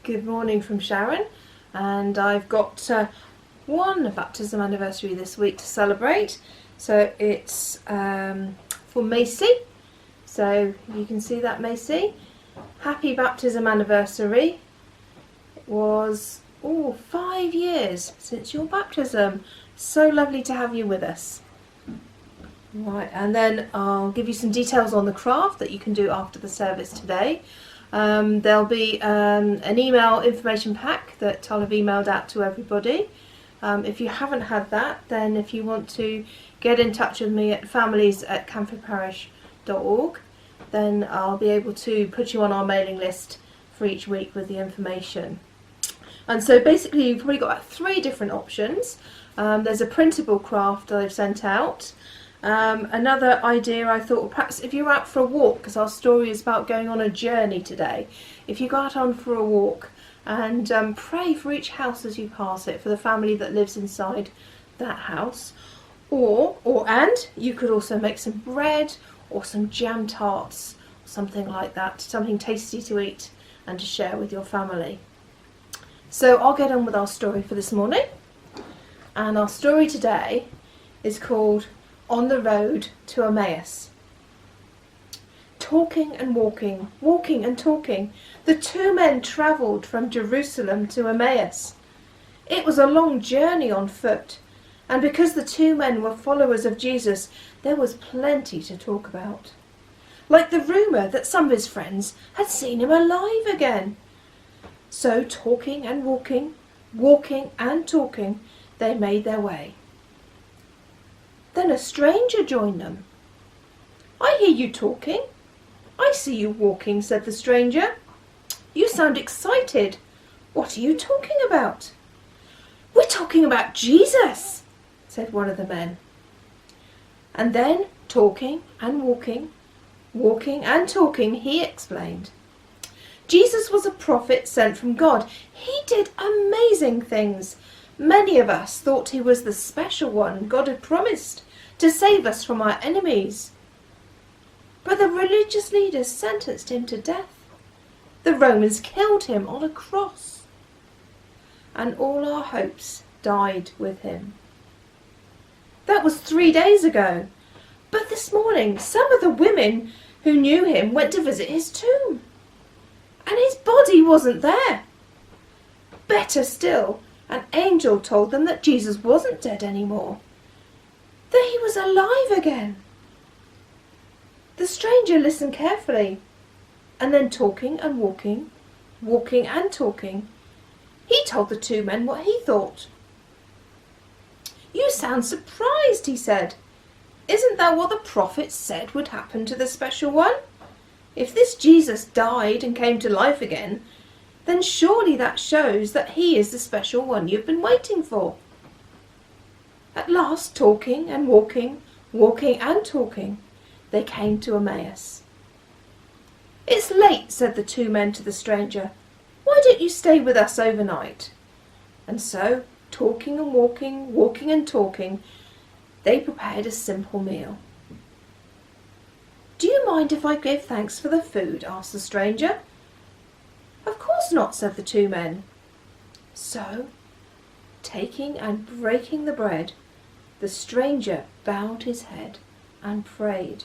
Good morning from Sharon, and I've got one baptism anniversary this week to celebrate. So it's for Macy, so you can see that, Macy. Happy baptism anniversary. It was 5 years since your baptism. So lovely to have you with us. Right, and then I'll give you some details on the craft that you can do after the service today. There'll be an email information pack that I'll have emailed out to everybody. If you haven't had that, then if you want to get in touch with me at families@camfordparish.org, then I'll be able to put you on our mailing list for each week with the information. And so basically you've probably got about 3 different options. There's a printable craft that I've sent out. Another idea I thought, perhaps if you're out for a walk, because our story is about going on a journey today, if you go out on for a walk and pray for each house as you pass it, for the family that lives inside that house, and you could also make some bread or some jam tarts, something like that, something tasty to eat and to share with your family. So I'll get on with our story for this morning, and our story today is called On the Road to Emmaus. Talking and walking, walking and talking, the 2 men travelled from Jerusalem to Emmaus. It was a long journey on foot, and because the 2 men were followers of Jesus, there was plenty to talk about. Like the rumour that some of his friends had seen him alive again. So talking and walking, walking and talking, they made their way. Then a stranger joined them. "I hear you talking. I see you walking," said the stranger. "You sound excited. What are you talking about?" "We're talking about Jesus," said one of the men. And then, talking and walking, walking and talking, he explained. Jesus was a prophet sent from God. He did amazing things. Many of us thought he was the special one God had promised to save us from our enemies. But the religious leaders sentenced him to death. The Romans killed him on a cross. And all our hopes died with him. That was 3 days ago. But this morning, some of the women who knew him went to visit his tomb. And his body wasn't there. Better still, an angel told them that Jesus wasn't dead anymore, that he was alive again. The stranger listened carefully, and then talking and walking, walking and talking, he told the 2 men what he thought. "You sound surprised," he said. "Isn't that what the prophets said would happen to the special one? If this Jesus died and came to life again, then surely that shows that he is the special one you've been waiting for." At last, talking and walking, walking and talking, they came to Emmaus. "It's late," said the 2 men to the stranger. "Why don't you stay with us overnight?" And so, talking and walking, walking and talking, they prepared a simple meal. "Do you mind if I give thanks for the food?" asked the stranger. "Of course not," said the 2 men. So, taking and breaking the bread, the stranger bowed his head and prayed.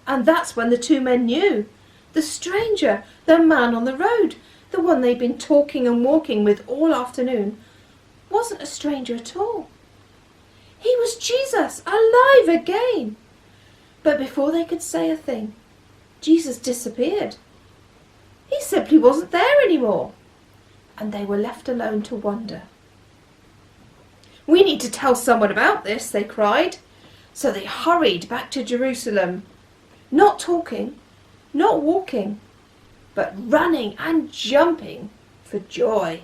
And that's when the 2 men knew. The stranger, the man on the road, the one they'd been talking and walking with all afternoon, wasn't a stranger at all. He was Jesus, alive again. But before they could say a thing, Jesus disappeared. He simply wasn't there anymore, and they were left alone to wonder. "We need to tell someone about this," they cried. So they hurried back to Jerusalem, not talking, not walking, but running and jumping for joy.